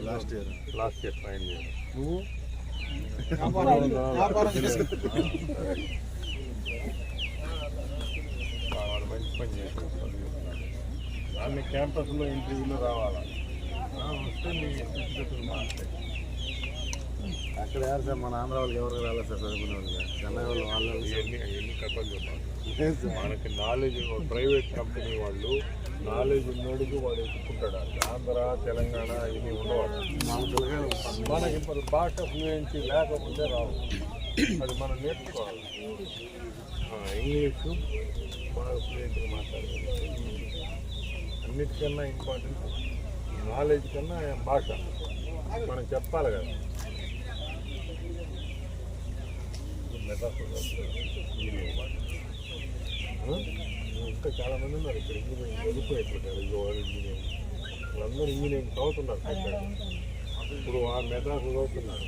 Last year fine నువ్వు మంచి పని చేస్తాను. దాన్ని క్యాంపస్లో ఇంటర్వ్యూలో రావాలా, వస్తే మీ స్థితిగతులు మారుతాయి. అక్కడ ఎవరు సార్ మన ఆంధ్ర వాళ్ళు ఎవరు రాలేదు సార్ చదువుకునే వాళ్ళు చెన్నై వాళ్ళు వాళ్ళు ఎన్ని కథలు చెప్పాలి. మనకి నాలెడ్జ్ ప్రైవేట్ కంపెనీ వాళ్ళు నాలెడ్జ్ ఉన్నోడికి వాడు ఎత్తుకుంటాడు. ఆంధ్ర తెలంగాణ ఇవి ఉండవాడు. మనకి ఇప్పుడు భాష ఫ్లూయెన్సీ లేకపోతే రావు. అది మనం నేర్చుకోవాలి. ఇంగ్లీషు బాగా ఫ్లూయెంట్గా మాట్లాడాలి. అన్నిటికన్నా ఇంపార్టెంట్ నాలెడ్జ్ కన్నా భాష మనం చెప్పాలి కదా. ఇంకా చాలామంది ఉన్నారు ఇక్కడ ఇంజనీరింగ్ చదువుకోవట్లేదు. ఇంజనీరింగ్ వాళ్ళందరూ ఇంజనీరింగ్ చదువుతున్నారు. ఇప్పుడు ఆ మెడ్రాస్ చదువుతున్నారు.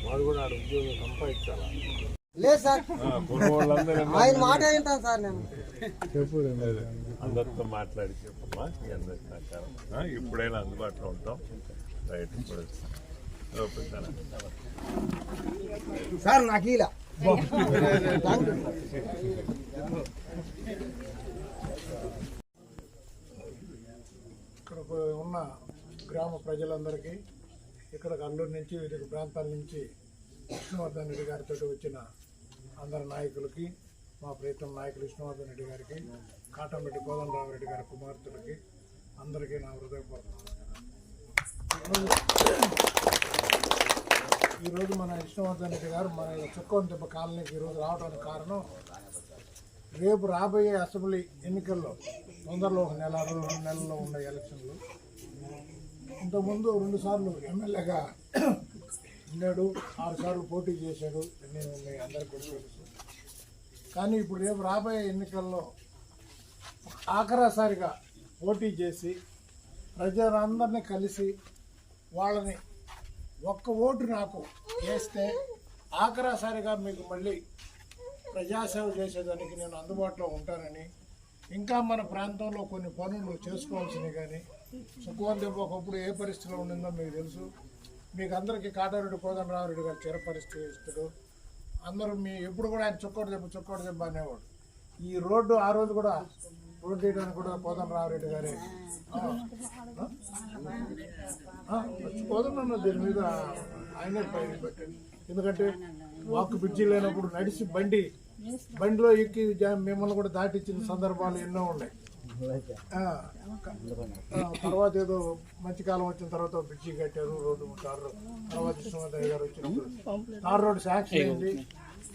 వాడు కూడా ఆడ ఉద్యోగం సంపాదించాలా. లేదు సార్, ఆయన మాట వింటాను సార్. నేను చెప్పు అందరితో మాట్లాడి చెప్పమ్మా. మీ అందరికి సహకారం ఇప్పుడైనా అందుబాటులో ఉంటాం. రైట్. ఇప్పుడు సార్ నాకు ఇలా ఇక్కడ ఉన్న గ్రామ ప్రజలందరికీ, ఇక్కడ అల్లూరు నుంచి వివిధ ప్రాంతాల నుంచి విష్ణువర్ధన్ రెడ్డి గారితో వచ్చిన అందరి నాయకులకి, మా ప్రీతం నాయకులు విష్ణువర్ధన్ రెడ్డి గారికి, కాటంరెడ్డి కోదండరామరెడ్డి గారి కుమార్తెలకి అందరికీ నా హృదయపూర్వక ఈరోజు మన విష్ణువర్ధన్ రెడ్డి గారు మన చుక్కోని దెబ్బ కాలనీకి ఈరోజు రావడానికి కారణం, రేపు రాబోయే అసెంబ్లీ ఎన్నికల్లో తొందరలో 1-2 నెలల్లో ఉండే ఎలక్షన్లు, ఇంతకుముందు 2 సార్లు ఎమ్మెల్యేగా ఉన్నాడు, 6 సార్లు పోటీ చేశాడు. నేను మీ అందరికీ తెలుసు. కానీ ఇప్పుడు రేపు రాబోయే ఎన్నికల్లో ఆఖరాసారిగా పోటీ చేసి ప్రజలందరినీ కలిసి వాళ్ళని ఒక్క ఓటు నాకు వేస్తే ఆఖరాసారిగా మీకు మళ్ళీ ప్రజాసేవ చేసేదానికి నేను అందుబాటులో ఉంటానని, ఇంకా మన ప్రాంతంలో కొన్ని పనులు చేసుకోవాల్సినవి కానీ, చుక్కోని దెబ్బ ఒకప్పుడు ఏ పరిస్థితిలో ఉండిందో మీకు తెలుసు. మీకు అందరికీ కాటారెడ్డి కోదండరామరెడ్డి గారు చిరపరిస్థితుడు. అందరూ మీ ఎప్పుడు కూడా ఆయన చుక్కోటి దెబ్బ అనేవాడు. ఈ రోడ్డు ఆ రోజు కూడా రోడ్డు వేయడానికి కూడా కోదండరామరెడ్డి గారే కోదండ దీని మీద ఆయనే పెట్టండి. ఎందుకంటే వాక్ బ్రిడ్జి లేనప్పుడు నడిచి బండిలో ఎక్కి మిమ్మల్ని కూడా దాటించిన సందర్భాలు ఎన్నో ఉన్నాయి. తర్వాత ఏదో మంచి కాలం వచ్చిన తర్వాత బ్రిడ్జి కట్టారు, రోడ్డు తర్వాత విష్ణువర్ధన్ గారు వచ్చినప్పుడు తార్ రోడ్డు శాంక్షన్ అయింది.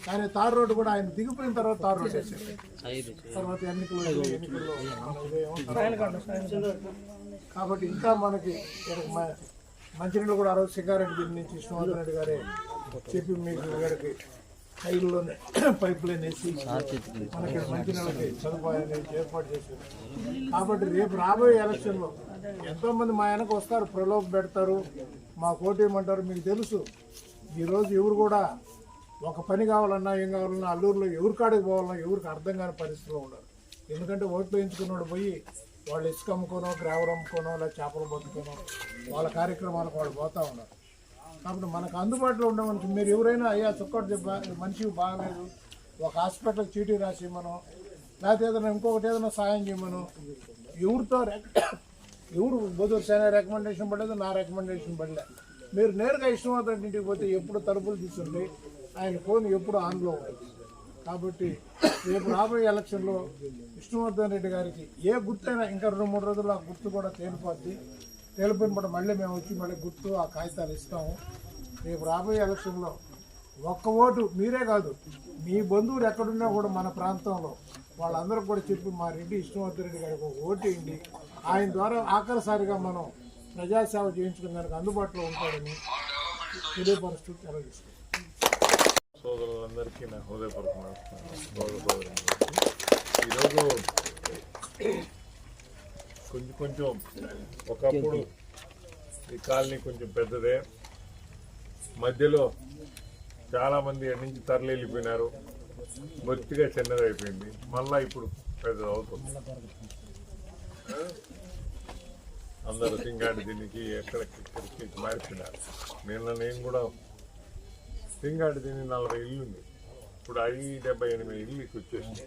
కానీ తార్ రోడ్డు కూడా ఆయన దిగిపోయిన తర్వాత తార్ రోడ్డు వేసారు. తర్వాత ఎన్నికల్లో కాబట్టి ఇంకా మనకి మంచినీళ్ళు కూడా ఆ రోజు సింగారెడ్డి దీని నుంచి విష్ణువర్ధన్ రెడ్డి గారే చెప్పి మీకు గారికి కైల్లోనే పైప్ లైన్ వేసి మనకి మంచినీళ్ళకి సదుపాయాన్ని ఏర్పాటు చేశారు. కాబట్టి రేపు రాబోయే ఎలక్షన్లో ఎంతోమంది మా వెనక వస్తారు, ప్రలోభ పెడతారు, మా కోటేయమంటారు. మీకు తెలుసు ఈరోజు ఎవరు కూడా ఒక పని కావాలన్నా ఏం కావాలన్నా అల్లూరులో ఎవరి కాడికి పోవాలన్నా ఎవరికి అర్థం కాని పరిస్థితిలో ఉండరు. ఎందుకంటే ఓట్లు వేయించుకున్నాడు పోయి వాళ్ళు ఇసుక అమ్ముకోనో, గ్రావర్ అమ్ముకోనో, లేదా చేపలు పట్టుకోనో వాళ్ళ కార్యక్రమాలకు వాళ్ళు పోతూ ఉన్నారు. కాబట్టి మనకు అందుబాటులో ఉండే మనిషి మీరు ఎవరైనా అయ్యా చుక్కోటి దెబ్బ మనిషికి బాగలేదు, ఒక హాస్పిటల్కి చీటీ రాసి ఇవ్వమను, లేకపోతే ఏదైనా ఇంకొకటి ఏదైనా సాయం చేయమను, ఎవరు బొదురు సేన రికమెండేషన్ పడలేదు, నా రికమెండేషన్ పడలేదు. మీరు నేరుగా విష్ణువర్ధన్ ఇంటికి పోతే ఎప్పుడు తలుపులు తీసుంటే ఆయన ఫోన్ ఎప్పుడు ఆన్లో ఉంటుంది. కాబట్టి రేపు రాబోయే ఎలక్షన్లో విష్ణువర్ధన్ రెడ్డి గారికి ఏ గుర్తైనా ఇంకా 2-3 రోజుల్లో ఆ గుర్తు కూడా తేలిపోయినప్పుడు మళ్ళీ మేము వచ్చి మళ్ళీ గుర్తు ఆ కాగితాలు ఇస్తాము. రేపు రాబోయే ఎలక్షన్లో ఒక్క ఓటు మీరే కాదు, మీ బంధువులు ఎక్కడున్నా కూడా మన ప్రాంతంలో వాళ్ళందరికీ కూడా చెప్పి మా రెడ్డి విష్ణువర్ధన్ రెడ్డి గారికి ఒక ఓటు వేయండి, ఆయన ద్వారా ఆఖరిసారిగా మనం ప్రజాసేవ చేయించుకునే దానికి అందుబాటులో ఉంటాడని తెలియపరుస్తూ తెలియజేస్తాం. సోదరులందరికీ నా హృదయపూర్వక నమస్కారం. ఈరోజు కొంచెం ఒకప్పుడు ఈ కాలనీ కొంచెం పెద్దదే, మధ్యలో చాలామంది ఎక్కడి నుంచి తరలి వెళ్ళిపోయినారు, బొత్తిగా చిన్నదైపోయింది, మళ్ళీ ఇప్పుడు పెద్దది అవుతుంది. అందరూ సింగాడి దీనికి ఎక్కడికి మారిపోయినారు. నేను కూడా సింగాడి దీని 40 ఇల్లు ఉంది, ఇప్పుడు 78 ఇల్లుకి వచ్చేసింది.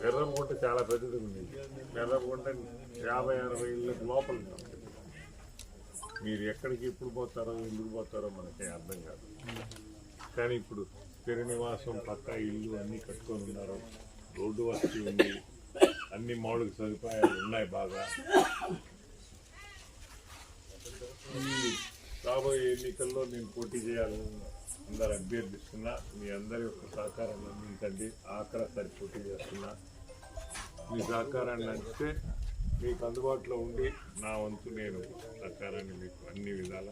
ఎర్రగుంట చాలా పెద్దది ఉంది, ఎర్రగుంట 50-60 ఇళ్ళకి లోపల ఉంటాం. మీరు ఎక్కడికి ఎప్పుడు పోతారో ఎందుకు పోతారో మనకి అర్థం కాదు. కానీ ఇప్పుడు శ్రీనివాసం పక్కా ఇల్లు అన్నీ కట్టుకొని ఉన్నారు, రోడ్డు వసతి ఉంది, అన్ని మౌలిక సదుపాయాలు ఉన్నాయి బాగా. ఈ రాబోయే ఎన్నికల్లో నేను పోటీ చేయాలని అందరు అభ్యర్థిస్తున్నా. మీ అందరి యొక్క సహకారాన్ని అందించండి. ఆఖరిసారి పోటీ చేస్తున్నా. మీ సహకారాన్ని అందిస్తే మీకు అందుబాటులో ఉండి నా వంతు నేను సహకారాన్ని మీకు అన్ని విధాల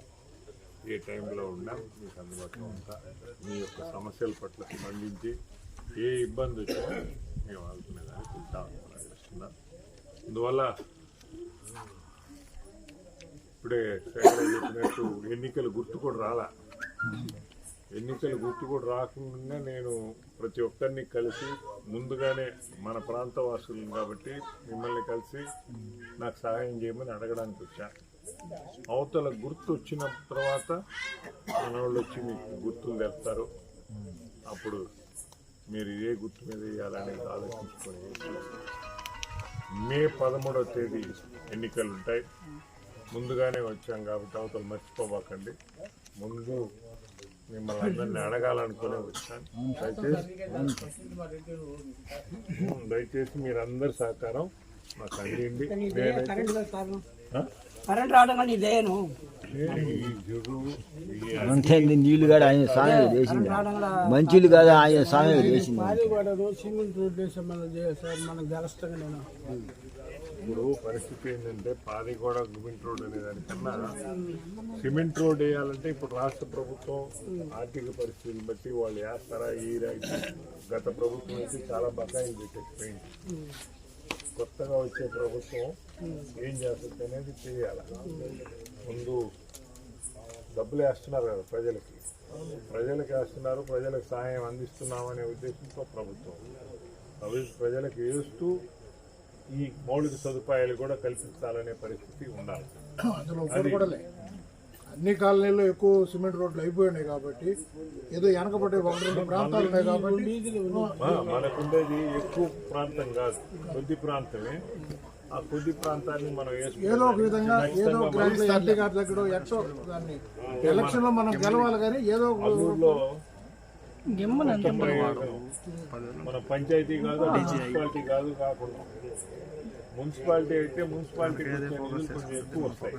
ఏ టైంలో ఉన్నా మీకు అందుబాటులో ఉంటా. మీ యొక్క సమస్యల పట్ల స్పందించి ఏ ఇబ్బంది వచ్చినా మేము ఆదుకునేదాన్ని చూస్తామన్నా. అందువల్ల ఇప్పుడే శేఖర్ చెప్పినట్టు ఎన్నికల గుర్తు కూడా రాలా. ఎన్నికల గుర్తు కూడా రాకుండా నేను ప్రతి ఒక్కరిని కలిసి ముందుగానే మన ప్రాంత వాసులు కాబట్టి మిమ్మల్ని కలిసి నాకు సహాయం చేయమని అడగడానికి వచ్చా. అవతల గుర్తు వచ్చిన తర్వాత మన వాళ్ళు వచ్చి మీకు గుర్తులు తెస్తారు. అప్పుడు మీరు ఏ గుర్తు మీద వేయాలనేది ఆలోచించుకొని మే 13వ తేదీ ఎన్నికలు ఉంటాయి. ముందుగానే వచ్చాం కాబట్టి అవతల మర్చిపోబాకండి. ముందు మిమ్మల్ని అందరినీ అడగాలనుకునే వచ్చాను. దయచేసి మీరందరి సహకారం నాకు అందింది. నీళ్లు కాదు ఆయన సాయం చేసింది, మంచిలు కాదు ఆయన సాయం చేసింది. ఇప్పుడు పరిస్థితి ఏంటంటే పాదిగూడ సిమెంట్ రోడ్ అనే దానికన్నా సిమెంట్ రోడ్ వేయాలంటే ఇప్పుడు రాష్ట్ర ప్రభుత్వం ఆర్థిక పరిస్థితిని బట్టి వాళ్ళు వేస్తారా ఈ గత ప్రభుత్వం అయితే చాలా బకాయిలు పెట్టేసిపోయింది. కొత్తగా వచ్చే ప్రభుత్వం ఏం చేస్తుంది అనేది చేయాలి. ముందు డబ్బులు వేస్తున్నారు కదా ప్రజలకు వేస్తున్నారు, ప్రజలకు సహాయం అందిస్తున్నామనే ఉద్దేశంతో ప్రభుత్వం ప్రజలకు వేస్తూ ఈ మౌలిక సదుపాయాలు కూడా కల్పించాలనే పరిస్థితి ఉండాలి. అన్ని కాలనీల్లో ఎక్కువ సిమెంట్ రోడ్లు అయిపోయినాయి కాబట్టి ఏదో వెనకబడే 1-2 ప్రాంతాలు ఉన్నాయి కాబట్టి మనకుండేది ఎక్కువ ప్రాంతం కాదు, కొద్ది ప్రాంతమే. ఆ కొద్ది ప్రాంతాన్ని మనం ఏదో ఒక విధంగా ఏదో ఎంపీ గారి దగ్గర ఎక్కడో దాన్ని ఎలక్షన్ లో మనం గెలవాలి కానీ ఏదో అల్లూరులో మన పంచాయతీ కాదు మున్సిపాలిటీ కాదు కాకుండా మున్సిపాలిటీ అయితే మున్సిపాలిటీ కొంచెం ఎక్కువ వస్తాయి.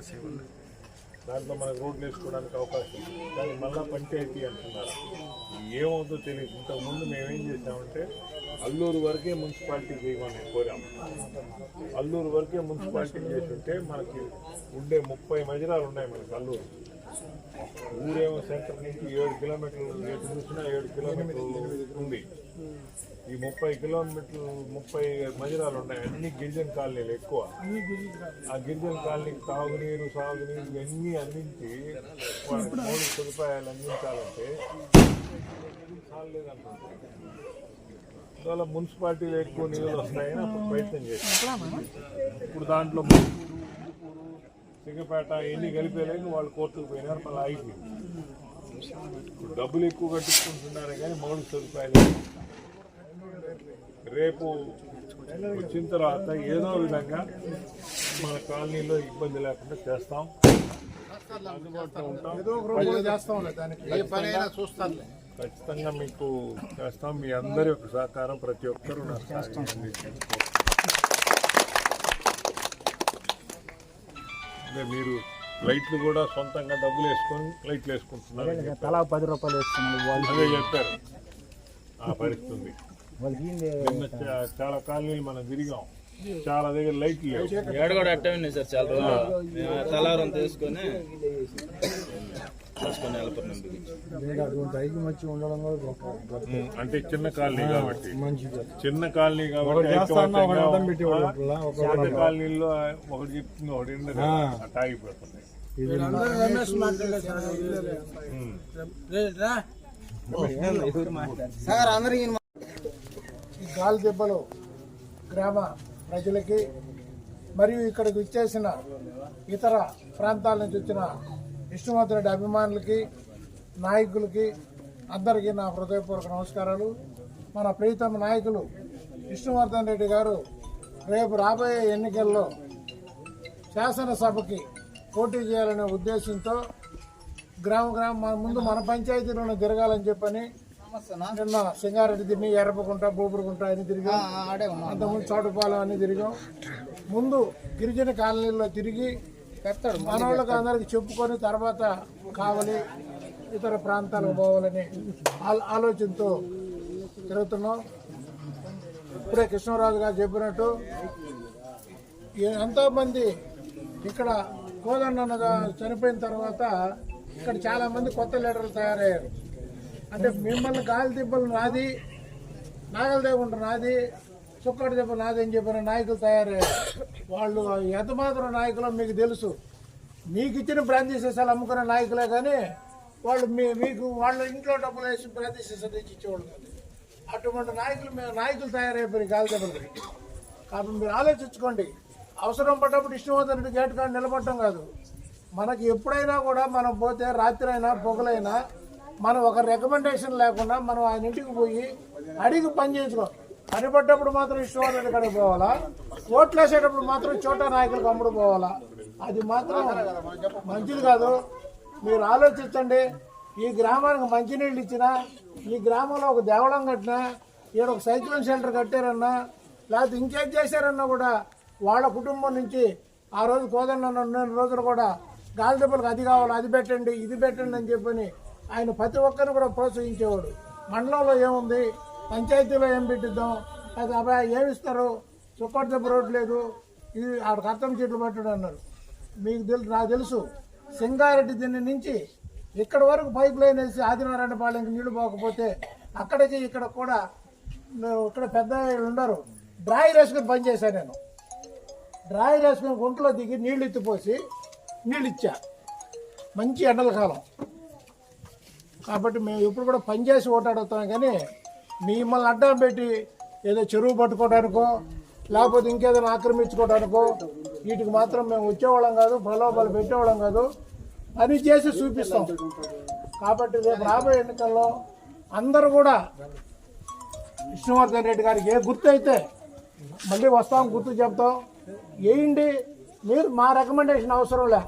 దాంట్లో మనకు రోడ్లు వేసుకోవడానికి అవకాశం ఉంది. కానీ మళ్ళీ పంచాయతీ అంటున్నారు, ఏమవుతుందో తెలియదు. ఇంతకుముందు మేమేం చేసామంటే అల్లూరు వరకే మున్సిపాలిటీ చేయమని కోరాము. అల్లూరు వరకే మున్సిపాలిటీ చేస్తుంటే మనకి ఉండే 30 మజిరాలు ఉన్నాయి మనకి అల్లూరు. ఊరేమో సెంటర్ నుంచి 7 కిలోమీటర్లు, ఎటు చూసినా 7 కిలోమీటర్లు ఉంది. ఈ 30 కిలోమీటర్లు 30 మజిరాలు ఉన్నాయి. అన్ని గిరిజన కాలనీలు ఎక్కువ. ఆ గిరిజన కాలనీకి తాగునీరు సాగునీరు ఇవన్నీ అందించి మౌలిక సదుపాయాలు అందించాలంటే చాలేదంటున్నారు. అందువల్ల మున్సిపాలిటీలో ఎక్కువ నిధులు వస్తాయని అప్పుడు ప్రయత్నం చేశారు. ఇప్పుడు దాంట్లో సిగపేట ఎన్ని కలిపేలేక వాళ్ళు కోర్టుకు పోయినారు, మళ్ళీ అయిపోయింది. ఇప్పుడు డబ్బులు ఎక్కువ కట్టించుకుంటున్నారే కానీ మౌలిక సదుపాయాలు రేపు వచ్చిన తర్వాత ఏదో విధంగా మన కాలనీలో ఇబ్బంది లేకుండా చేస్తాం, అందుబాటులో ఉంటాం. ఖచ్చితంగా మీకు చేస్తాం. మీ అందరి యొక్క సహకారం ప్రతి ఒక్కరూ నాకు మీరు లైట్లు కూడా సొంతంగా డబ్బులు వేసుకొని లైట్లు వేసుకుంటున్నారు. తలా 10 రూపాయలు వేసుకున్నారు. అదే చెప్పారు. ఆ పరిస్థితి నిన్న చాలా కాలనీలు మనం తిరిగాం, చాలా దగ్గర లైట్లు లేవు. ఏడు కూడా అట్టే ఉన్నాయి సార్. చాలా రోజులు తలారం తీసుకొని అంటే చిన్న కాలనీ కాబట్టి కాలనీలో ఒకటి చెప్తుంది ఒకటి అట్లా ఆగిపోతుంది. ఈ గాలి దెబ్బలు గ్రామ ప్రజలకి మరియు ఇక్కడికి విచ్చేసిన ఇతర ప్రాంతాల నుంచి వచ్చిన విష్ణువర్ధన్ రెడ్డి అభిమానులకి, నాయకులకి అందరికీ నా హృదయపూర్వక నమస్కారాలు. మన ప్రీతమ నాయకులు విష్ణువర్ధన్ రెడ్డి గారు రేపు రాబోయే ఎన్నికల్లో శాసనసభకి పోటీ చేయాలనే ఉద్దేశంతో గ్రామ ముందు మన పంచాయతీలోనే తిరగాలని చెప్పని నిన్న సింగారెడ్డి తిరిగి, ఎర్రపకుంట, బూపురుకుంట అన్ని తిరిగాం. అంతకుముందు చోటుపాలెం అన్ని తిరిగాం. ముందు గిరిజన కాలనీల్లో తిరిగి మనవాళ్ళకి అందరికి చెప్పుకొని తర్వాత కావలి ఇతర ప్రాంతాలకు పోవాలని ఆలోచనతో తిరుగుతున్నాం. ఇప్పుడే కృష్ణరాజు గారు చెప్పినట్టు ఎంతోమంది ఇక్కడ కోదండన్న చనిపోయిన తర్వాత ఇక్కడ చాలా మంది కొత్త లీడర్లు తయారయ్యారు. అంటే మిమ్మల్ని గాలి దిబ్బలు నాది, నాగల దేవుంట నాది, చుక్కటి దెబ్బ నాది అని చెప్పిన నాయకులు తయారయ్యారు. వాళ్ళు ఎంత మాత్రం నాయకులు మీకు తెలుసు. మీకు ఇచ్చిన బ్రాంచీ సీసాలు అమ్ముకునే నాయకులే కానీ వాళ్ళు మీకు వాళ్ళ ఇంట్లో డబ్బులు వేసి బ్రాంచీ సీసాలు తెచ్చి ఇచ్చేవాళ్ళు కాదు. అటువంటి నాయకులు తయారైపోయి గాలి దెబ్బలకి. కాబట్టి మీరు ఆలోచించుకోండి. అవసరం పడ్డప్పుడు విష్ణువర్ధన్ రెడ్డి గేట్ కాడ నిలబడటం కాదు. మనకి ఎప్పుడైనా కూడా మనం పోతే రాత్రి అయినా పొగలైనా మనం ఒక రికమెండేషన్ లేకుండా మనం ఆయన ఇంటికి పోయి అడిగి పని చేయించుకో. పని పడ్డప్పుడు మాత్రం విష్ణువర్ధన్ రెడ్డి కాడికి పోవాలా, ఓట్లు వేసేటప్పుడు మాత్రం చోటా నాయకులకు అమ్ముడు పోవాలా. అది మాత్రం మంచిది కాదు. మీరు ఆలోచించండి. ఈ గ్రామానికి మంచినీళ్ళు ఇచ్చినా, ఈ గ్రామంలో ఒక దేవళం కట్టినా, ఇక్కడ ఒక సైక్లోన్ షెల్టర్ కట్టారన్నా, లేకపోతే ఇంకేం చేశారన్నా కూడా వాళ్ళ కుటుంబం నుంచి ఆ రోజు కోదండన్న ఉన్న రోజులు కూడా గాలి దెబ్బలకు అది కావాలి, అది పెట్టండి, ఇది పెట్టండి అని చెప్పని ఆయన ప్రతి ఒక్కరిని కూడా ప్రోత్సహించేవాడు. మండలంలో ఏముంది, పంచాయతీలో ఏం పెట్టిద్దాం, అది అబ్బాయి ఏమిస్తారు, చుక్కటి దెబ్బ రోడ్డు లేదు, ఇది ఆడికి అర్థం చెట్లు పెట్టడం అన్నారు. మీకు నాకు తెలుసు. సింగారెడ్డి దీని నుంచి ఇక్కడ వరకు పైప్ లైన్ వేసి ఆదినారాయణపాలెంకి నీళ్లు పోకపోతే అక్కడికి ఇక్కడ కూడా ఇక్కడ పెద్ద ఉండరు. డ్రాయర్ వేసుకుని పనిచేశాను నేను. డ్రాయర్ వేసుకుని గుంటలో దిగి నీళ్ళు ఎత్తిపోసి నీళ్ళు ఇచ్చా. మంచి ఎండల కాలం కాబట్టి మేము ఇప్పుడు కూడా పనిచేసి ఓటాడుతాం. కానీ మిమ్మల్ని అడ్డం పెట్టి ఏదో చెరువు పట్టుకోవడానికో లేకపోతే ఇంకేదైనా ఆక్రమించుకోవడానికో వీటికి మాత్రం మేము వచ్చేవాళ్ళం కాదు, ప్రలోభాలు పెట్టేవాళ్ళం కాదు. పని చేసి చూపిస్తాం. కాబట్టి రేపు రాబోయే ఎన్నికల్లో అందరూ కూడా విష్ణువర్ధన్ రెడ్డి గారికి ఏ గుర్తు అయితే మళ్ళీ వస్తాం, గుర్తు చెప్తాం, వేయండి. మీరు మా రికమెండేషన్ అవసరం లే,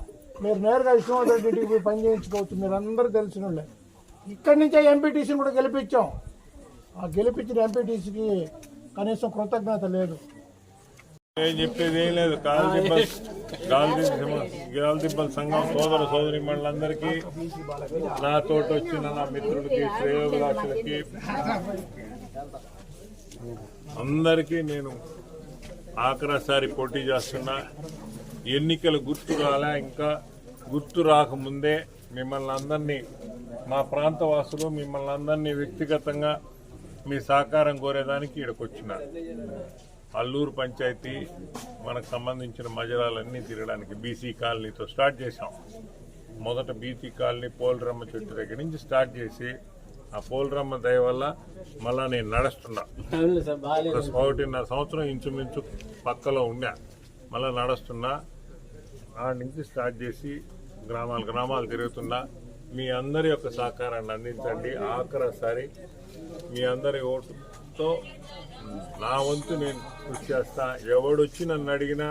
మీరు నేరుగా విష్ణువర్ధన్ రెడ్డికి పోయి పని చేయించుకోవచ్చు. మీరు అందరూ తెలిసిన వాళ్ళే. ఇక్కడి నుంచే ఎంపీటీసీని కూడా గెలిపించాం. ఆ గెలిపించిన ఎంపీటీసీకి కనీసం కృతజ్ఞత లేదు. నేను చెప్పేది ఏం లేదు. గాలిదిబ్బల సంఘం సోదర సోదరి మండలందరికీ, నాతోటి వచ్చిన నా మిత్రులకి, శ్రేయోభిలాషులకి అందరికీ నేను ఆఖరిసారి పోటీ చేస్తున్నా. ఎన్నికలు గుర్తు రాలే, ఇంకా గుర్తు రాకముందే మిమ్మల్ని అందరినీ, మా ప్రాంత వాసులు మిమ్మల్ని అందరినీ వ్యక్తిగతంగా మీ సహకారం కోరేదానికి ఇక్కడికి వచ్చిన. అల్లూరు పంచాయతీ మనకు సంబంధించిన మజరాలన్నీ తిరగడానికి బీసీ కాలనీతో స్టార్ట్ చేశాం. మొదట బీసీ కాలనీ పోలరమ్మ చెట్టు దగ్గర నుంచి స్టార్ట్ చేసి ఆ పోలరమ్మ దయ వల్ల మళ్ళా నేను నడుస్తున్నా. 1.5 సంవత్సరం ఇంచుమించు పక్కలో ఉన్నా, మళ్ళీ నడుస్తున్నా. ఆడ నుంచి స్టార్ట్ చేసి గ్రామాలు తిరుగుతున్నా. మీ అందరి యొక్క సహకారాన్ని అందించండి. ఆఖరిసారి మీ అందరి ఓటుతో నా వంతు నేను కృషి చేస్తా. ఎవడొచ్చి నన్ను అడిగినా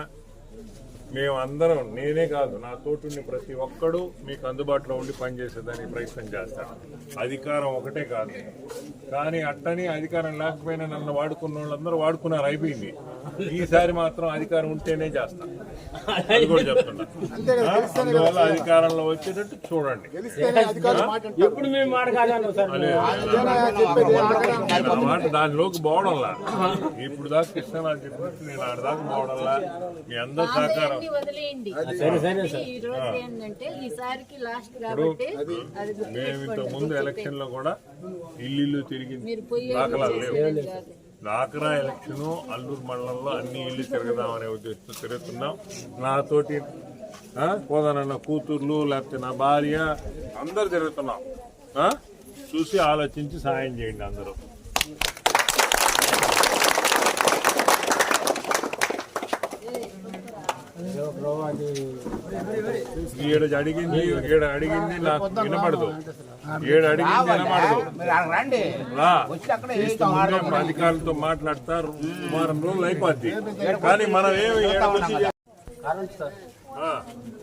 మేము అందరం, నేనే కాదు నా తోటి ప్రతి ఒక్కడు మీకు అందుబాటులో ఉండి పనిచేసేదానికి ప్రయత్నం చేస్తాను. అధికారం ఒకటే కాదు, కానీ అట్టని అధికారం లేకపోయినా నన్ను వాడుకున్న వాళ్ళందరూ వాడుకున్నారు, అయిపోయింది. ఈసారి మాత్రం అధికారం ఉంటేనే చేస్తాను, అది కూడా చెప్తున్నా. అందువల్ల అధికారంలో వచ్చేటట్టు చూడండి. మాట దానిలోకి పోవడంలా, ఇప్పుడు దాకా కృష్ణరాజు చెప్పినట్టు నేను ఆడ దాకా పోవడంలా. మీ అందరి సహకారం. మేము ఇంతకు ముందు ఎలక్షన్ లో కూడా ఇల్లు తిరిగి దాఖలాలు లేవు. దాకరా ఎలక్షన్ అల్లూరు మండలంలో అన్ని ఇల్లు తిరగదామనే ఉద్దేశంతో తిరుగుతున్నాం. నాతోటి కోదనన్న కూతుర్లు లేకపోతే నా భార్య అందరు తిరుగుతున్నాం. చూసి ఆలోచించి సాయం చేయండి అందరూ. ఈడ అడిగింది నాకు వినపడదు, ఈడ అడిగింది వినపడదు. రా, అధికారులతో మాట్లాడతారు, వారం రోజులు అయిపోద్ది. కానీ మనం ఏమి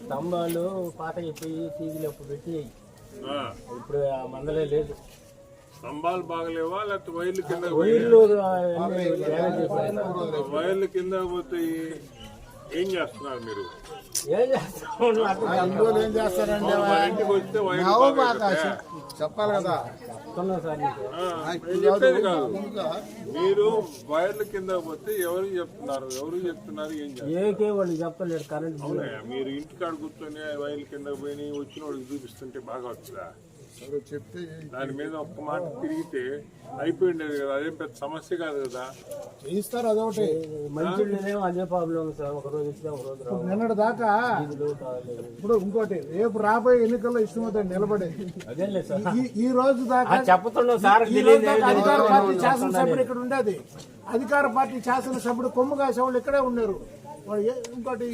స్తంభాలు పాత అయిపోయి టీవీలో పెట్టి ఇప్పుడు మందలే లేదు. స్తంభాలు బాగలేవా లేకపోతే వైర్లు కింద వైర్లు కింద పోతే ఏం చేస్తున్నారు మీరు? ఏం చేస్తాం ఏం చేస్తారండి? ఇంటికి వస్తే వైర్లు చెప్పాలి కదా. చెప్పేది కాదు, మీరు వైర్ల కింద పోతే ఎవరు చెప్తున్నారు ఏం చేస్తారు? ఏకే వాళ్ళు చెప్పలేరు కరెంట్. మీరు ఇంటికాడ కూర్చొని వైర్ల కింద పోయి వచ్చిన వాళ్ళకి చూపిస్తుంటే బాగా వచ్చుదా? చెప్తే దాని మీద ఒక్క మాట తిరిగితే అయిపోయిండేది కదా, అదేం పెద్ద సమస్య కాదు కదా. చేయిస్తారు అదొకటి. మంచిదేమో అదే ప్రాబ్లం సార్, ఒక రోజు ఇస్తే ఒక రోజు రావు. నిన్నటి దాకా ఇప్పుడు ఇంకోటి రేపు రాబోయే ఎన్నికల్లో ఇష్టమవుతాయి నిలబడేది. అదేలే సార్, ఈ రోజు దాకా చెప్తున్నాం సార్. అధికార పార్టీ శాసనసభ్యుడు ఇక్కడ ఉండేది, అధికార పార్టీ శాసనసభ్యుడు కొమ్ము కాసేవాళ్ళు ఇక్కడే ఉన్నారు. ఇంకోటి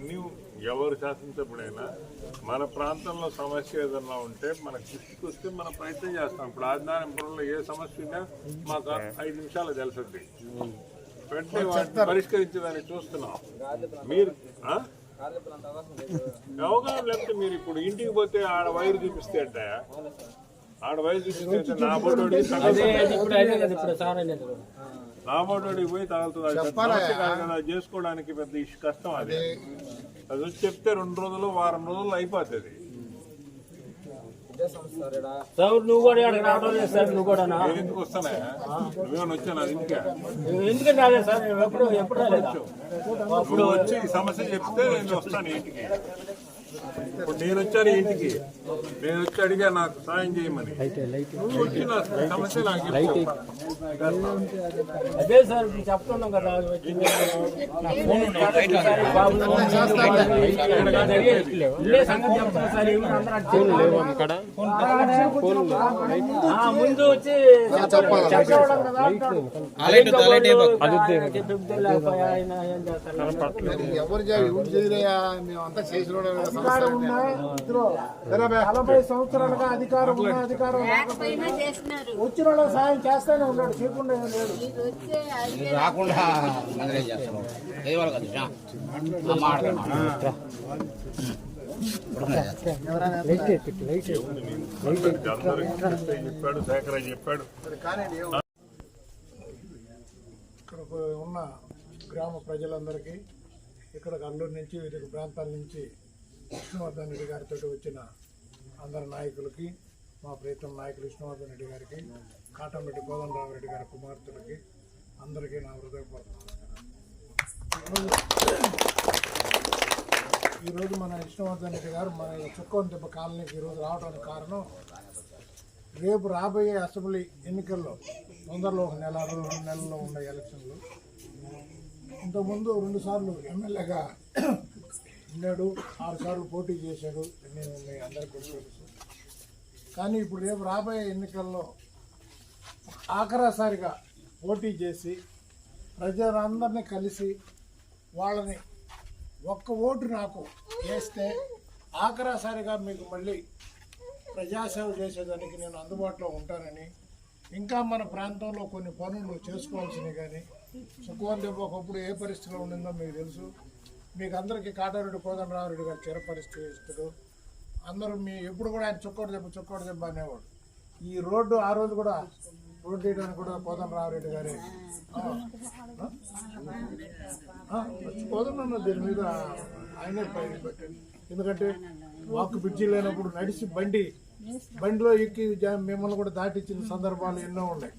నువ్వు ఎవరు శాసనసభ్యుడైనా మన ప్రాంతంలో సమస్య ఏదన్నా ఉంటే మన దృష్టికి వస్తే మనం ప్రయత్నం చేస్తాం. ఇప్పుడు ఆదినారాయణపురంలో ఏ సమస్య ఉన్నా మాకు 5 నిమిషాలు తెలుస్తుంది, వెంటనే వాటిని పరిష్కరించడానికి చూస్తున్నాం. మీరు అవగాహన లేకపోతే మీరు ఇప్పుడు ఇంటికి పోతే ఆడ వైరు చూపిస్తే అంటే ఆడ వైరు చూపిస్తే నా బోటోడి పోయి తగులుతుంది. సమస్య కాదు కదా, చేసుకోవడానికి పెద్ద కష్టం. అది వచ్చి చెప్తే 2 రోజులు వారం రోజులు అయిపోతుంది. నువ్వు కూడా రావడం లేదు సార్, నువ్వు కూడా ఎందుకు వస్తానా? నువ్వేమన్నా వచ్చాను అది ఇంటికి? ఎందుకంటే రాలేదు సార్, ఎప్పుడు రాలేదు. నువ్వు వచ్చి ఈ సమస్య చెప్తే నేను వస్తాను ఇంటికి. ఇప్పుడు నేను వచ్చాను ఇంటికి, నేను వచ్చి అడిగా నాకు సాయం చేయమని, వచ్చిన సమస్య నాకు అదే సార్ చెప్తున్నాం కదా. ముందు వచ్చి ఎవరు చేయలేయా, మేమంతా చేసి 40 సంవత్సరాలుగా అధికారం ఉన్న అధికారం వచ్చిన వాళ్ళకి సాయం చేస్తానే ఉన్నాడు, చేయకుండా లేడు. రాకుండా చెప్పాడు, శేఖర్ చెప్పాడు. ఇక్కడ ఉన్న గ్రామ ప్రజలందరికీ, ఇక్కడ అల్లూరు నుంచి వివిధ ప్రాంతాల నుంచి విష్ణువర్ధన్ రెడ్డి గారితో వచ్చిన అందరి నాయకులకి, మా ప్రీతం నాయకులు విష్ణువర్ధన్ రెడ్డి గారికి, కాటంరెడ్డి కోదండరామరెడ్డి గారి కుమార్తెలకి అందరికీ నా హృదయపూర్వక నమస్కారం. ఈరోజు మన విష్ణువర్ధన్ రెడ్డి గారు మన చుక్కోని దెబ్బ కాలనీకి ఈరోజు రావడానికి కారణం, రేపు రాబోయే అసెంబ్లీ ఎన్నికల్లో తొందరలో 1 నెల 2 నెలల్లో ఉన్న ఎలక్షన్లు, ఇంతకుముందు 2 సార్లు ఎమ్మెల్యేగా ఉన్నాడు, 6 సార్లు పోటీ చేశాడు, నేను మీ అందరికీ తెలుసు. కానీ ఇప్పుడు రేపు రాబోయే ఎన్నికల్లో ఆఖరాసారిగా పోటీ చేసి ప్రజలందరినీ కలిసి వాళ్ళని ఒక్క ఓటు నాకు వేస్తే ఆఖరాసారిగా మీకు మళ్ళీ ప్రజాసేవ చేసేదానికి నేను అందుబాటులో ఉంటానని, ఇంకా మన ప్రాంతంలో కొన్ని పనులు చేసుకోవాల్సినవి కానీ, చుక్కోని దెబ్బ ఒకప్పుడు ఏ పరిస్థితిలో ఉండిందో మీకు తెలుసు. మీకు అందరికీ కాటారెడ్డి కోదండరామరెడ్డి గారు చిరపరిస్థితుడు, అందరూ మీ ఎప్పుడు కూడా ఆయన చుక్కోటి దెబ్బ అనేవాడు. ఈ రోడ్డు ఆ రోజు కూడా రోడ్డు వేయడానికి కూడా కోదండరామరెడ్డి గారే కోదండ దీని మీద ఆయనే పెట్టాడు. ఎందుకంటే వాక్ బ్రిడ్జి లేనప్పుడు నడిచి బండిలో ఎక్కి మిమ్మల్ని కూడా దాటించిన సందర్భాలు ఎన్నో ఉన్నాయి.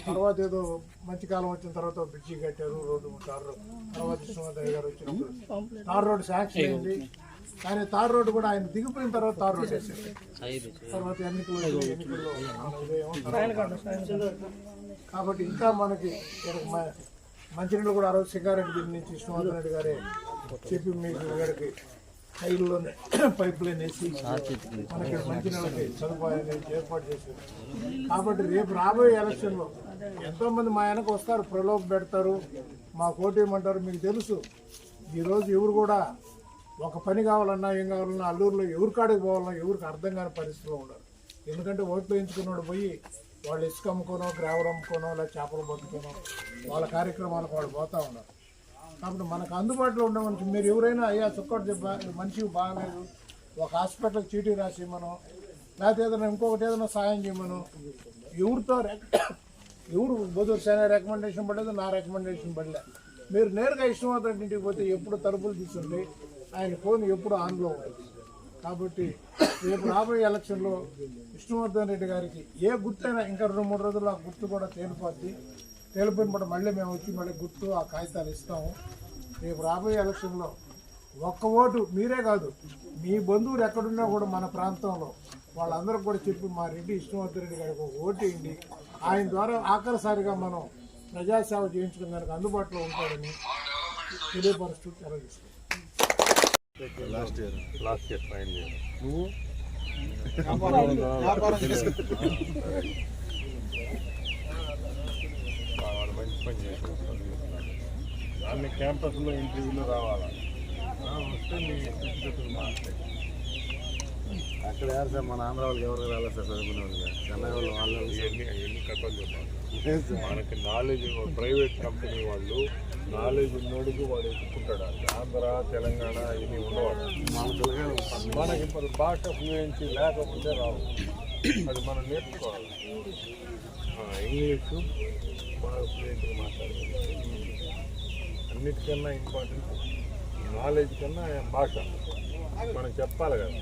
తర్వాత ఏదో మంచి కాలం వచ్చిన తర్వాత బ్రిడ్జి కట్టారు, రోడ్డు తార్ రోడ్. తర్వాత విష్ణువర్ధన్ గారు వచ్చినప్పుడు తార్ రోడ్డు శాంక్షన్ అయింది, కానీ తార్ రోడ్డు కూడా ఆయన దిగిపోయిన తర్వాత తార్ రోడ్డు వేసారు. తర్వాత ఎన్నికల్లో కాబట్టి ఇంకా మనకి మంచినీళ్ళు కూడా ఆ రోజు సింగారెడ్డి నుంచి విష్ణువర్ధన్ రెడ్డి గారే చెప్పి మీకు గారికి హైల్లోనే పైప్ లైన్ వేసి మనకి మంచినీళ్ళకి సదుపాయాన్ని ఏర్పాటు చేశారు. కాబట్టి రేపు రాబోయే ఎలక్షన్లో ఎంతోమంది మా వెనక వస్తారు, ప్రలోభ పెడతారు, మా కోటి ఏమంటారు మీకు తెలుసు. ఈరోజు ఎవరు కూడా ఒక పని కావాలన్నా ఏం కావాలన్నా అల్లూరులో ఎవరి కాడికి పోవాలన్నా ఎవరికి అర్థం కాని పరిస్థితిలో ఉన్నారు. ఎందుకంటే ఓట్లు వేయించుకున్నాడు పోయి వాళ్ళు ఇసుక అమ్ముకోనో గ్రావెల్ అమ్ముకోనో లేదా చేపలు పట్టుకోనో వాళ్ళ కార్యక్రమాలకు వాళ్ళు పోతూ ఉన్నారు. కాబట్టి మనకు అందుబాటులో ఉండే మనిషి మీరు ఎవరైనా అయ్యా చుక్కటి మనిషి బాగాలేదు ఒక హాస్పిటల్కి చీటీ రాసి మనం లేకపోతే ఏదైనా ఇంకొకటి ఏదైనా సాయం చేయమను ఎవరితో ఎవరు బోధూరు సేన రికమెండేషన్ పడలేదు, నా రికమెండేషన్ పడలేదు. మీరు నేరుగా ఇష్టమవుతాడు ఇంటికి పోతే ఎప్పుడు తలుపులు తీసుంటే ఆయన ఫోన్ ఎప్పుడు ఆన్లో ఉంటుంది. కాబట్టి రేపు రాబోయే ఎలక్షన్లో విష్ణువర్ధన్ రెడ్డి గారికి ఏ గుర్తైనా ఇంకా 2-3 రోజుల్లో ఆ గుర్తు కూడా తేలిపోద్ది. తేలిపోయిన పట్ల మళ్ళీ మేము వచ్చి మళ్ళీ గుర్తు ఆ కాగితాలు ఇస్తాము. రేపు రాబోయే ఎలక్షన్లో ఒక్క ఓటు మీరే కాదు మీ బంధువులు ఎక్కడున్నా కూడా మన ప్రాంతంలో వాళ్ళందరూ కూడా చెప్పి మా రెడ్డి విష్ణువర్ధన్ రెడ్డి గారికి ఒక ఓటు వేయండి, ఆయన ద్వారా ఆఖరిసారిగా మనం ప్రజాసేవ చేయించుకునే దానికి అందుబాటులో ఉంటాడని తెలియపరుస్తూ తెలియజేస్తాం. లాస్ట్ ఇయర్ ఫైన్ చేయాలి. నువ్వు వాళ్ళు మంచి పని చేశారు. దాన్ని క్యాంపస్లో ఇంటర్వ్యూలో రావాలా వస్తే మీ స్థితిగతులు మారుతాయి. అక్కడ ఎవరు సార్ మన ఆంధ్ర వాళ్ళకి ఎవరికి రాలేదు సార్ చదువుకునే వాళ్ళు చెన్నై వాళ్ళు వాళ్ళు ఎన్ని కథలు చెప్పాలి. మనకి నాలెడ్జ్ ప్రైవేట్ కంపెనీ వాళ్ళు నాలెడ్జ్ ఉన్నోడికి వాడు ఎత్తుకుంటాడు. ఆంధ్ర తెలంగాణ ఇవి ఉండవాడు. మనకి ఇప్పుడు భాష ఫ్లూయెన్సీ లేకపోతే రావు. అది మనం నేర్చుకోవాలి. ఇంగ్లీషు బాగా ఫ్లూయెంట్గా మాట్లాడాలి. అన్నిటికన్నా ఇంపార్టెంట్ నాలెడ్జ్ కన్నా భాష మనం చెప్పాలి కదా.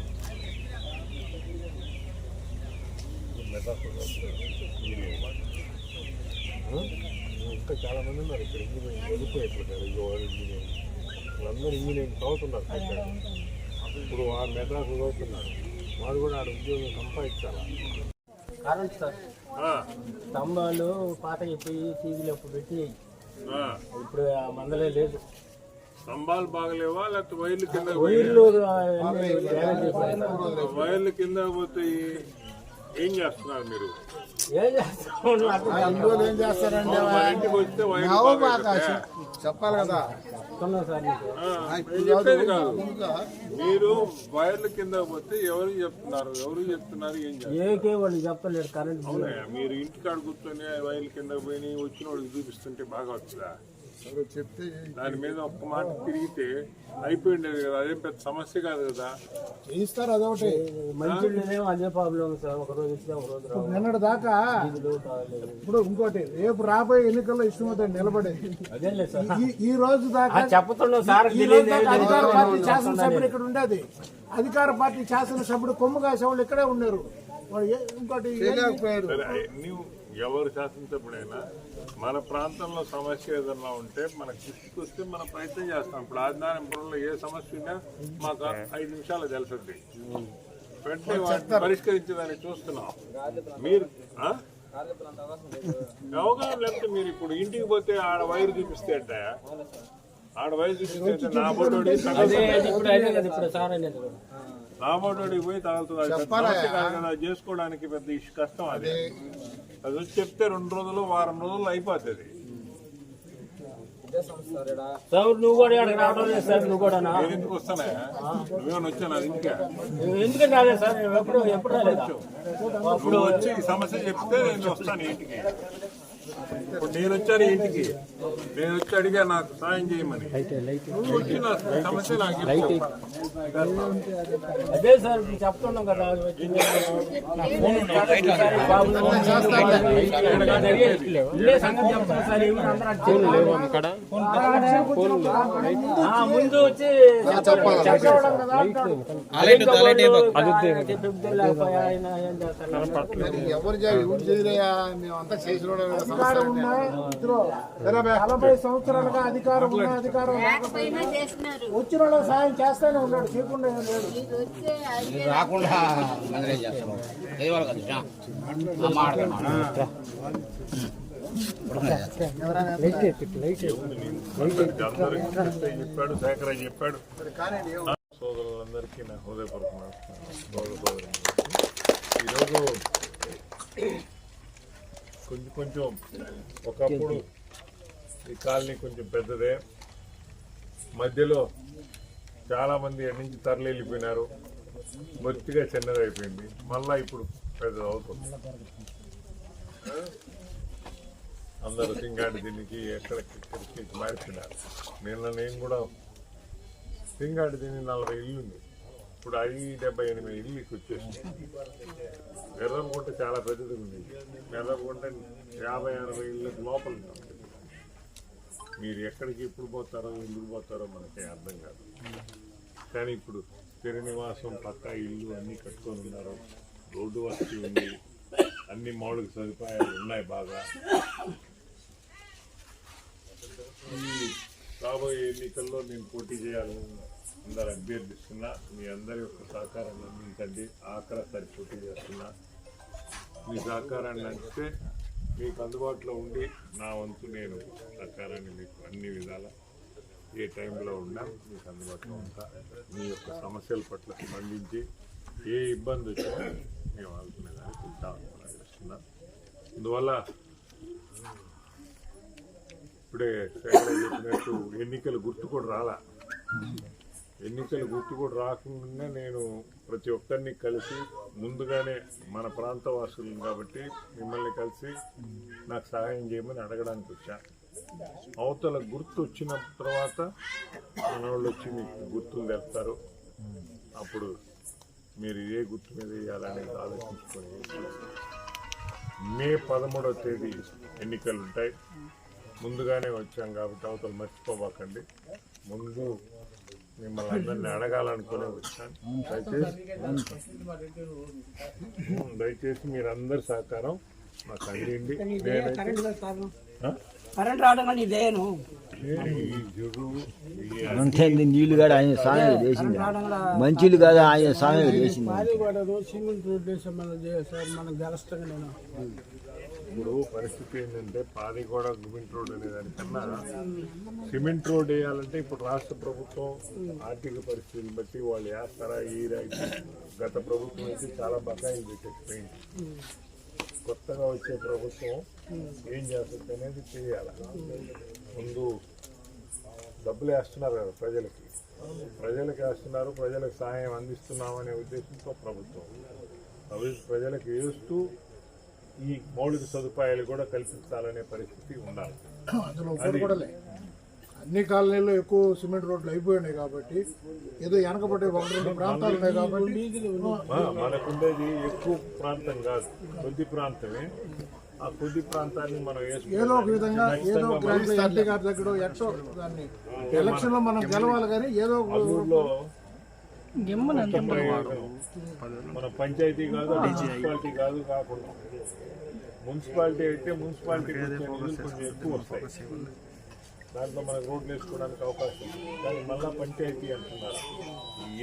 ఇంకా చాలా మంది ఉన్నారు ఇక్కడ ఇంజనీరింగ్ వెళ్ళిపోయేట్లున్నారు. ఇంజనీరింగ్ వాళ్ళందరూ ఇంజనీరింగ్ చదువుతున్నారు. ఇప్పుడు ఆ మెడ్రాస్ చదువుతున్నారు. వాడు కూడా ఆడ ఉద్యోగం సంపాదించాలి. కరెంట్ సార్ స్తంభాలు పాత అయిపోయి టీవీలో అప్పుడు పెట్టి ఇప్పుడు ఆ మందలే లేదు. స్తంభాలు బాగలేవా లేకపోతే వైర్లు కింద వైర్లు కింద పోతే ఏం చేస్తున్నారు మీరు? ఏం చేస్తాం ఏం చేస్తారండి ఇంటికి వస్తే వైర్ చెప్పాలి కదా. చెప్పేది కాదు. మీరు వైర్ల కింద పోతే ఎవరు చెప్తున్నారు ఏం చేస్తారు? ఏకే వాళ్ళు చెప్పలేరు కరెంట్. అవునా? మీరు ఇంటికాడ కూర్చొని వైర్ల కింద పోయి వచ్చిన వాళ్ళకి చూపిస్తుంటే బాగా వస్తుందా? చెప్తే దాని మీద ఒక్క మాట తిరిగితే అయిపోయిండేది కదా. అదేం పెద్ద సమస్య కాదు కదా. చేయిస్తారు అదొకటి. మంచిళ్ళేమో అదే ప్రాబ్లం సార్. ఒక రోజు ఇస్తే ఒక రోజు రావు. నిన్నటి దాకా ఇప్పుడు ఇంకోటి రేపు రాబోయే ఎన్నికల్లో ఇష్టమవుతాడు నిలబడేది. అదేలే సార్. ఈ రోజు దాకా చెప్తున్నాం సార్. అధికార పార్టీ శాసనసభ్యుడు ఇక్కడ ఉండేది. అధికార పార్టీ శాసనసభ్యుడు కొమ్ము కాసేవాళ్ళు ఇక్కడే ఉన్నారు. ఇంకోటి నువ్వు ఎవరు శాసనసభ్యుడైనా మన ప్రాంతంలో సమస్య ఏదన్నా ఉంటే మనకు తీసుకొస్తే మనం ప్రయత్నం చేస్తాం. ఇప్పుడు ఆదినారాయణపురంలో ఏ సమస్య ఉన్నా మాకు 5 నిమిషాలు తెలుసుద్ది. వెంటనే వాటిని పరిష్కరించేదాన్ని చూస్తున్నాం. మీరు అవగాహన లేకపోతే మీరు ఇప్పుడు ఇంటికి పోతే ఆడ వైరు చూపిస్తే అంటే ఆడ వైరు చూపిస్తే నా బోటోడికి పోయి తగులుతుంది. సమస్య కాదు కదా చేసుకోవడానికి పెద్ద కష్టం. అది వచ్చి చెప్తే 2 రోజులు వారం రోజులు అయిపోతుంది. నువ్వు కూడా రావడం లేదు సార్. నువ్వు కూడా నేను ఎందుకు వస్తానా? నువ్వేమన్నా వచ్చాను అది ఇంకా ఎందుకంటే రాలేదు సార్. ఎప్పుడు రాలేదు. ఇప్పుడు వచ్చి ఈ సమస్య చెప్తే నేను వస్తాను ఇంటికి. ఇప్పుడు నేను వచ్చాను ఇంటికి. నేను వచ్చి అడిగా నాకు సాయం చేయమని. వచ్చి నా సమస్య నాకు అదే సార్ చెప్తున్నాం కదా. ముందు వచ్చి ఎవరు చేయలేయా మేమంతా చేసిన 40 సంవత్సరాలుగా అధికారం ఉన్న అధికారం వచ్చిన వాళ్ళకి సాయం చేస్తానే ఉన్నాడు. చేయకుండా రాకుండా చెప్పాడు. శేఖరయ్య చెప్పాడు. సోదరులందరికీ నా హృదయపూర్వక సోదరు. ఈరోజు కొంచెం ఒకప్పుడు ఈ కాలనీ కొంచెం పెద్దదే. మధ్యలో చాలామంది ఎక్కడి నుంచి తరలి వెళ్ళిపోయినారు. బొత్తిగా చిన్నదైపోయింది, మళ్ళా ఇప్పుడు పెద్దది అవుతుంది. అందరూ సింగాడి దీనికి ఎక్కడికి మారిపోయినారు. నేను కూడా సింగాడి దీన్ని 40 ఇల్లు ఉంది, ఇప్పుడు 78 ఇల్లుకి వచ్చేసింది. ఎర్రగుంట చాలా పెద్దది ఉంది. ఎర్రగుంట 50-60 ఇళ్ళకి లోపల ఉంటాం. మీరు ఎక్కడికి ఎప్పుడు పోతారో ఎందుకు పోతారో మనకి అర్థం కాదు. కానీ ఇప్పుడు శ్రీనివాసం పక్కా ఇల్లు అన్నీ కట్టుకొని ఉన్నారు. రోడ్డు వసతి ఉంది, అన్ని మౌలిక సదుపాయాలు ఉన్నాయి బాగా. ఈ రాబోయే ఎన్నికల్లో నేను పోటీ చేయాలని అందరు అభ్యర్థిస్తున్నా. మీ అందరి యొక్క సహకారాన్ని అందించండి. ఆఖరిసారి పోటీ చేస్తున్నా. మీ సహకారాన్ని అందిస్తే మీకు అందుబాటులో ఉండి నా వంతు నేను సహకారాన్ని మీకు అన్ని విధాల ఏ టైంలో ఉన్నా మీకు అందుబాటులో ఉంటా. మీ యొక్క సమస్యల పట్ల స్పందించి ఏ ఇబ్బంది వచ్చినా మేము ఆదుకునేదానికి ఉంటాం. అందువల్ల ఇప్పుడే చెప్పినట్టు ఎన్నికల గుర్తు కూడా రాలా. ఎన్నికల గుర్తు కూడా రాకుండా నేను ప్రతి ఒక్కరిని కలిసి ముందుగానే మన ప్రాంత వాసులు కాబట్టి మిమ్మల్ని కలిసి నాకు సహాయం చేయమని అడగడానికి వచ్చా. అవతల గుర్తు వచ్చిన తర్వాత మన వాళ్ళు వచ్చి మీకు గుర్తులు తెస్తారు. అప్పుడు మీరు ఏ గుర్తు మీద వేయాలనేది ఆలోచించుకొని మే 13వ తేదీ ఎన్నికలు ఉంటాయి. ముందుగానే వచ్చాం కాబట్టి అవతల మర్చిపోబాకండి. ముందు మిమ్మల్ని అందరినీ అడగాలనుకునే వచ్చాను. దయచేసి మీరందరి సహకారం నాకు అందింది. కరెంట్ రావడం కానీ ఇదేను అంతే నీళ్లు కాదు ఆయన స్వామి వేసింది, మంచిలు కాదు ఆయన స్వామి వేసింది. సిమెంట్ రోడ్ సార్ మనకు గెలుస్తాను నేను. ఇప్పుడు పరిస్థితి ఏంటంటే పాదిగూడ సిమెంట్ రోడ్ అనే దానికన్నా సిమెంట్ రోడ్ వేయాలంటే ఇప్పుడు రాష్ట్ర ప్రభుత్వం ఆర్థిక పరిస్థితిని బట్టి వాళ్ళు వేస్తారా ఈ గత ప్రభుత్వం అయితే చాలా బకాయిలు పెట్టేసిపోయింది. కొత్తగా వచ్చే ప్రభుత్వం ఏం చేస్తుంది అనేది తెలియాలి. ముందు డబ్బులు వేస్తున్నారు కదా ప్రజలకు వేస్తున్నారు, ప్రజలకు సహాయం అందిస్తున్నామనే ఉద్దేశంతో ప్రభుత్వం ప్రజలకు వేస్తూ ఈ మౌలిక సదుపాయాలు కూడా కల్పించాలనే పరిస్థితి ఉండాలి. అందులో కూడా అన్ని కాలనీల్లో ఎక్కువ సిమెంట్ రోడ్లు అయిపోయినాయి కాబట్టి ఏదో వెనకబడే 1-2 ప్రాంతాలు ఉన్నాయి కాబట్టి మనకుండేది ఎక్కువ ప్రాంతం కాదు, కొద్ది ప్రాంతమే. ఆ కొద్ది ప్రాంతాన్ని మనం ఏదో ఒక విధంగా ఏదో ఎంపీ గారి దగ్గర ఎక్కడో దాన్ని ఎలక్షన్ లో మనం గెలవాలి కానీ ఏదో ఊళ్ళో మన పంచాయతీ కాదు మున్సిపాలిటీ కాదు కాకుండా మున్సిపాలిటీ అయితే మున్సిపాలిటీ కొంచెం ఎక్కువ వస్తాయి. దాంట్లో మనకు రోడ్లు వేసుకోవడానికి అవకాశం ఉంది. కానీ మళ్ళీ పంచాయతీ అంటున్నారు,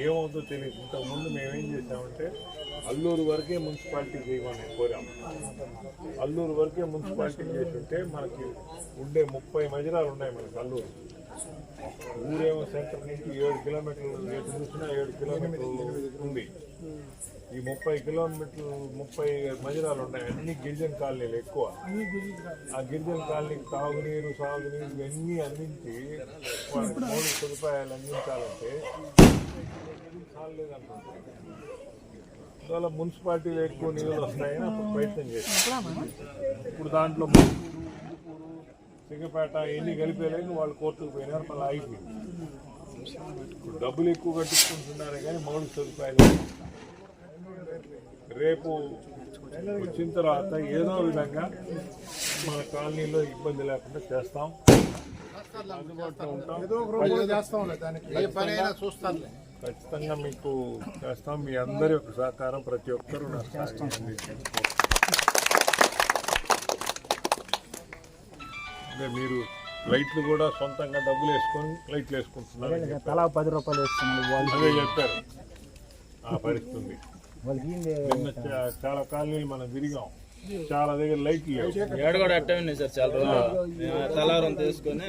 ఏమవుతుందో తెలియదు. ఇంతకుముందు మేమేం చేసామంటే అల్లూరు వరకే మున్సిపాలిటీ చేయమని కోరాము. అల్లూరు వరకే మున్సిపాలిటీ చేస్తుంటే మనకి ఉండే 30 మజిరాలు ఉన్నాయి మనకి అల్లూరు. ఊరేమో సెంటర్ నుంచి 7 కిలోమీటర్లు ఎటు చూసినా 7 కిలోమీటర్లు ఉంది. ఈ 30 కిలోమీటర్లు 30 మజిరాలు ఉన్నాయి. అన్ని గిరిజన కాలనీలు ఎక్కువ. ఆ గిరిజన కాలనీకి తాగునీరు సాగునీరు ఇవన్నీ అందించి వాళ్ళకి మౌలిక సదుపాయాలు అందించాలంటే చాలేదంటున్నారు. అందువల్ల మున్సిపాలిటీలో ఎక్కువ నిధులు వస్తాయని అప్పుడు ప్రయత్నం చేస్తాం. ఇప్పుడు దాంట్లో సిగపేట ఎన్ని కలిపేలేక వాళ్ళు కోర్టుకు పోయినారు, మళ్ళీ అయిపోయింది. ఇప్పుడు డబ్బులు ఎక్కువ కట్టించుకుంటున్నారే కానీ మౌలిక సదుపాయాలు రేపు వచ్చిన తర్వాత ఏదో విధంగా మన కాలనీలో ఇబ్బంది లేకుండా చేస్తాం, అందుబాటులో ఉంటాం. ఖచ్చితంగా మీకు చేస్తాం. మీ అందరి యొక్క సహకారం ప్రతి ఒక్కరూ నాకు అంటే మీరు లైట్లు కూడా సొంతంగా డబ్బులు వేసుకొని లైట్లు వేసుకుంటున్నారు. తలా 10 రూపాయలు వేస్తున్నాడు. అదే చెప్పారు. ఆ పరిస్థితి నిన్న చాలా కాలనీలు మనం తిరిగాం, చాలా దగ్గర లైట్లు లేవు. ఏడు కూడా అట్టే ఉన్నాయి సార్. చాలా రోజులు తలారం తీసుకొని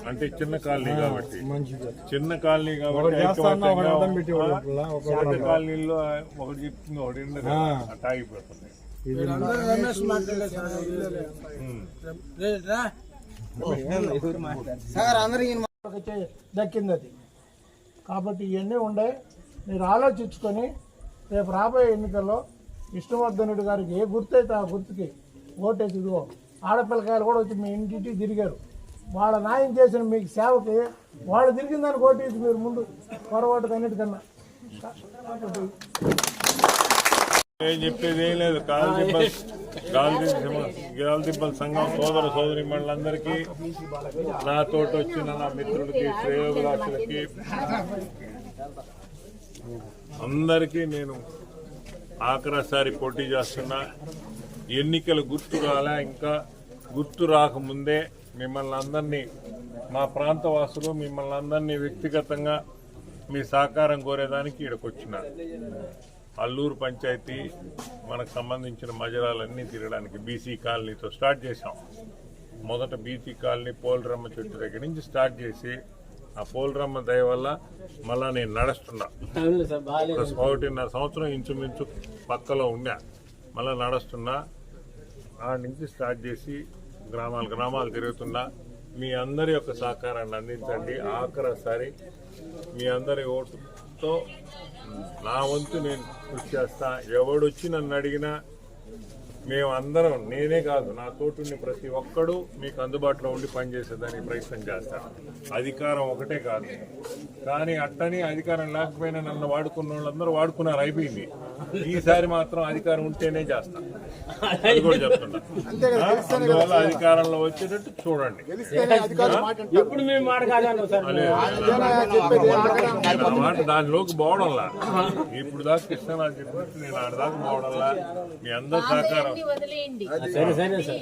అంటే చిన్న కాలనీ కాబట్టి చిన్న కాలనీలో ఒకటి చెప్తుంది ఒకటి ఉండదు, అట్ట ఆగిపోతుంది. దక్కింది అది. కాబట్టి ఇవన్నీ ఉండే మీరు ఆలోచించుకొని రేపు రాబోయే ఎన్నికల్లో విష్ణువర్ధనుడి గారికి ఏ గుర్తు అయితే ఆ గుర్తుకి ఓటేసి ఇదిగో ఆడపిల్లకాయలు కూడా వచ్చి మీ ఇంటింటి తిరిగారు. వాళ్ళ న్యాయం చేసిన మీకు సేవకి వాళ్ళు తిరిగిన దానికి ఓటేసి మీరు ముందు పొరపాటు అన్నిటికన్నా. ఏం చెప్పేది ఏం లేదు. గాలిదిబ్బల సంఘం సోదర సోదరి మండలందరికీ, నాతోటి వచ్చిన నా మిత్రులకి, శ్రేయోభిలాషులకి అందరికీ నేను ఆఖరిసారి పోటీ చేస్తున్నా. ఎన్నికలు గుర్తు రాలే, ఇంకా గుర్తు రాకముందే మిమ్మల్ని అందరినీ, మా ప్రాంతవాసులు మిమ్మల్ని అందరినీ వ్యక్తిగతంగా మీ సహకారం కోరేదానికి ఇక్కడికి వచ్చిన. అల్లూరు పంచాయతీ మనకు సంబంధించిన మజరాలన్నీ తిరగడానికి బీసీ కాలనీతో స్టార్ట్ చేశాం. మొదట బీసీ కాలనీ పోలరమ్మ చెట్టు దగ్గర నుంచి స్టార్ట్ చేసి ఆ పోలరమ్మ దయ వల్ల మళ్ళా నేను నడుస్తున్నా. 1.5 సంవత్సరం ఇంచుమించు పక్కలో ఉన్నా, మళ్ళీ నడుస్తున్నా. ఆడ నుంచి స్టార్ట్ చేసి గ్రామాలు తిరుగుతున్నా. మీ అందరి యొక్క సహకారాన్ని అందించండి. ఆఖరిసారి మీ అందరి ఓటుతో నా వంతు నేను కృషి చేస్తా. ఎవడొచ్చి నన్ను అడిగినా మేము అందరం, నేనే కాదు నా తోటి ప్రతి ఒక్కడు మీకు అందుబాటులో ఉండి పనిచేసేదానికి ప్రయత్నం చేస్తాను. అధికారం ఒకటే కాదు, కానీ అట్టని అధికారం లేకపోయినా నన్ను వాడుకున్న వాళ్ళందరూ వాడుకున్నారు, అయిపోయింది. ఈసారి మాత్రం అధికారం ఉంటేనే చేస్తా, అది కూడా చెప్తున్నా. అందువల్ల అధికారంలో వచ్చేటట్టు చూడండి. ఎప్పుడు మేము మాట దానిలోకి పోవడంలా, ఇప్పుడు దాకా కృష్ణరాజు చెప్పినట్టు నేను ఆడ దాకా పోవడంలా. మీ అందరి సహకారం. వదిలేయండి.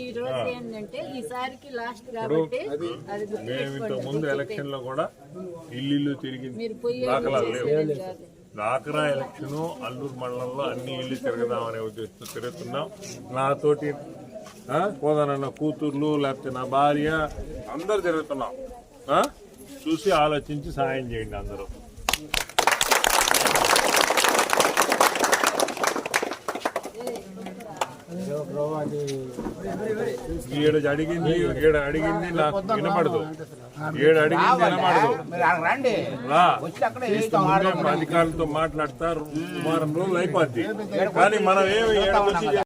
ఈ రోజు ఏంటంటే ఈసారికి లాస్ట్ కాబట్టి మేము ఇంతకు ముందు ఎలక్షన్ లో కూడా ఇల్లు తిరిగి దాఖలాలు లేవు. దాకరా ఎలక్షన్ అల్లూరు మండలంలో అన్ని ఇల్లు తిరగదామనే ఉద్దేశంతో తిరుగుతున్నాం. నాతోటి కోదనన్న కూతుర్లు లేకపోతే నా భార్య అందరు తిరుగుతున్నాం. చూసి ఆలోచించి సాయం చేయండి అందరూ. ఏడు అడిగింది నాకు వినపడదు, అధికారులతో మాట్లాడతారు. 3 రోజులు అయిపోద్ది, కానీ మనం ఏమి